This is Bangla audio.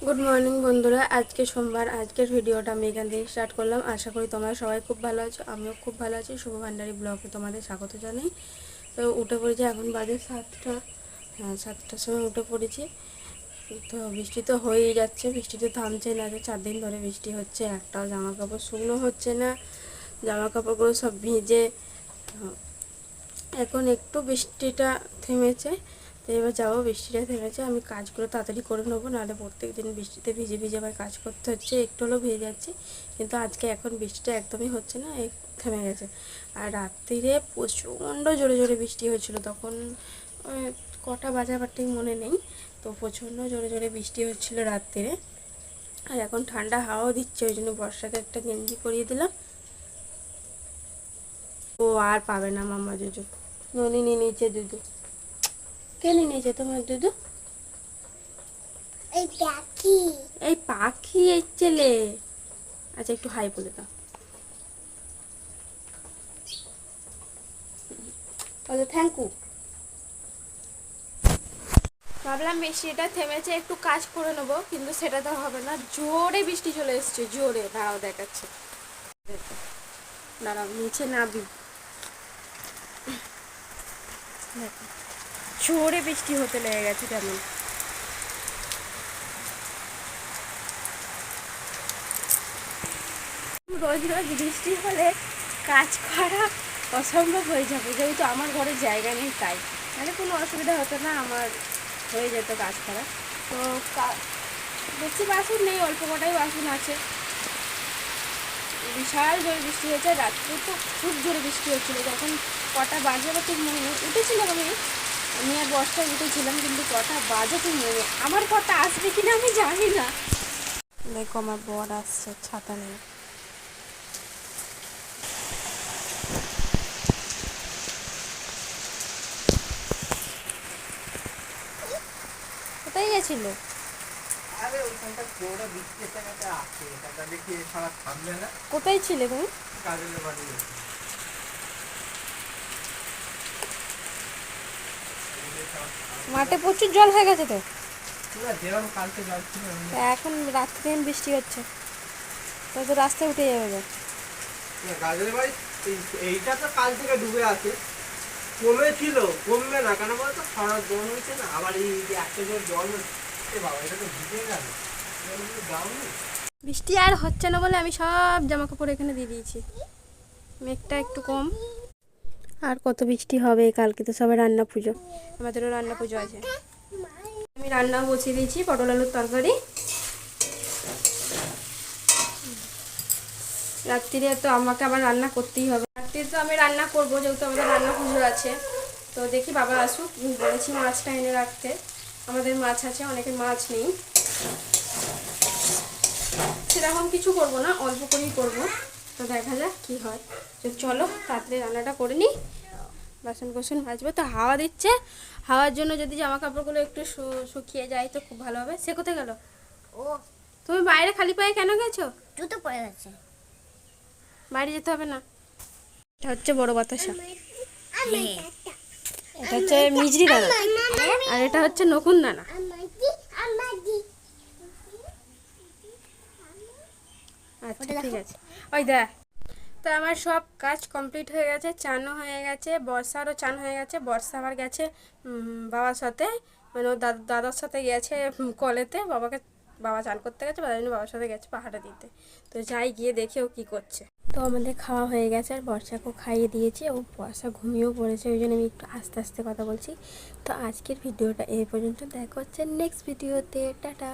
গুড মর্নিং বন্ধুরা, আজকে সোমবার। আজকের ভিডিওটা আমি এখান থেকে স্টার্ট করলাম। আশা করি তোমরা সবাই খুব ভালো আছো, আমিও খুব ভালো আছি। শুভ ভান্ডারী ব্লগে তোমাদের স্বাগত জানাই। তো উঠে পড়েছি, এখন বাজে 7টা। হ্যাঁ, 7টার সময় উঠে পড়েছি। তো বৃষ্টি তো হয়েই যাচ্ছে, বৃষ্টি তো থামছে না। 4 দিন ধরে বৃষ্টি হচ্ছে, একটাও জামা কাপড় শুকনো হচ্ছে না। জামা কাপড়গুলো সব ভিজে। এখন একটু বৃষ্টিটা থেমেছে, তো এবার যাবো। বৃষ্টিটা থেমেছে, আমি কাজগুলো তাড়াতাড়ি করে নেবো, নাহলে প্রত্যেক দিন বৃষ্টিতে ভিজে ভিজে আবার কাজ করতে হচ্ছে। একটু হলেও ভিজে যাচ্ছে, কিন্তু আজকে এখন বৃষ্টিটা একদমই হচ্ছে না, থেমে গেছে। আর রাত্রিরে প্রচণ্ড জোরে জোরে বৃষ্টি হয়েছিল, তখন কটা বাজে আমার ঠিক মনে নেই। তো প্রচণ্ড জোরে জোরে বৃষ্টি হচ্ছিল রাত্রিরে। আর এখন ঠান্ডা হাওয়াও দিচ্ছে, ওই জন্য বর্ষাতে একটা গেঞ্জি পরিয়ে দিলাম। ও আর পাবে না মাম্মা জুজু। ননি নিয়ে নিয়েছে দুধু। কে নিয়ে নিয়েছে তোমার দুধু? এই পাখি। এই পাখি, এই ছেলে। আচ্ছা, একটু হাই বলে দাও। আচ্ছা, থ্যাংক ইউ। ভাবলাম বৃষ্টিটা থেমেছে, একটু কাজ করে নেবো, কিন্তু সেটা তো হবে না। জোরে বৃষ্টি চলে এসছে, জোরে। দাঁড়াও, দেখাচ্ছে। দাঁড়াও, নিচে নাবি। দেখো, জোরে বৃষ্টি হতে লেগে গেছে কেমন। রোজ রোজ বৃষ্টি হলে কাজ করা অসম্ভব হয়ে যাবে, যেহেতু আমার ঘরে জায়গা নেই, তাই মানে কোনো অসুবিধা হতো না, আমার হয়ে যেত কাজ করা। তো বেশি বাসন নেই, অল্প কটাই বাসন আছে। বিশাল জোরে বৃষ্টি হয়েছে, রাত্রে তো খুব জোরে বৃষ্টি হচ্ছিলো। তখন কটা বাজে বা ঠিক মনে নেই, উঠেছিলাম আমি আর বর্ষায় উঠেছিলাম, কিন্তু কটা বাজে ঠিক মনে নেই। আমার কটা আসবে কিনা আমি জানি না। দেখো, আমার বর আসছে ছাতা নিয়ে। কোথায় গেছিল? কোথায় ছিলে তুমি? মাঠে প্রচুর জল হয়ে গেছে তো। এখন রাত্রে বৃষ্টি হচ্ছে, তো রাস্তায় উঠে যাবে। এইটা তো কাল থেকে ডুবে আছে, কমেছিল, কমবে না কেন বলতো? খরা জল হয়েছে না, আবার এই যে একটা জল হচ্ছে। বাবা, এটা তো ভিজে গেল। বৃষ্টি আর হচ্ছে না বলে আমি সব জামা কাপড় এখানে দিয়ে দিয়েছি। মেঘটা একটু কম। আর কত বৃষ্টি হবে, কালকে তো সবাই রান্না পুজো, আমাদেরও রান্না পুজো আছে। আমি রান্না বসিয়ে দিয়েছি, পটল আলুর তরকারি। রাত্রিরে তো আমাকে আবার রান্না করতেই হবে, রাত্রিরে তো আমি রান্না করবো, যেহেতু আমাদের রান্না পুজো আছে। তো দেখি বাবা আসুক, বলেছি মাছটা এনে রাখতে। আমাদের মাছ আছে, অনেকের মাছ নেই। সেরকম কিছু করব না, অল্প করেই করবো। তো দেখা যাক কি হয়। তো চলো তাড়াতাড়ি রান্নাটা করে নিই, বাসন কোসন মাজবো। তো হাওয়া দিচ্ছে, হাওয়ার জন্য যদি জামা কাপড়গুলো একটু শুকিয়ে যায় তো খুব ভালো হবে। সে কোথায় গেল? ও, তুমি বাইরে খালি পায়ে কেন গেছো? জুতো পরে গেছে। বাইরে যেতে হবে না। এটা হচ্ছে বড় বাতাসা, এটা হচ্ছে মিজরি দানা, আর এটা হচ্ছে নকুন দানা। আচ্ছা, ঠিক আছে। ওই দেখ। তো আমার সব কাজ কমপ্লিট হয়ে গেছে, চানও হয়ে গেছে, বর্ষারও চান হয়ে গেছে। বর্ষা আবার গেছে বাবার সাথে, মানে ও দাদার সাথে গেছে কলেতে। বাবা চান করতে গেছে, বাবার জন্য বাবার সাথে গেছে পাহাড়ে দিতে। তো যাই গিয়ে দেখে ও কী করছে। তো আমাদের খাওয়া হয়ে গেছে, আর বর্ষাকেও খাইয়ে দিয়েছি। ও বর্ষা ঘুমিয়েও পড়েছে, ওই জন্য আমি একটু আস্তে আস্তে কথা বলছি। তো আজকের ভিডিওটা এই পর্যন্ত, দেখা হচ্ছে নেক্সট ভিডিওতে। টাটা।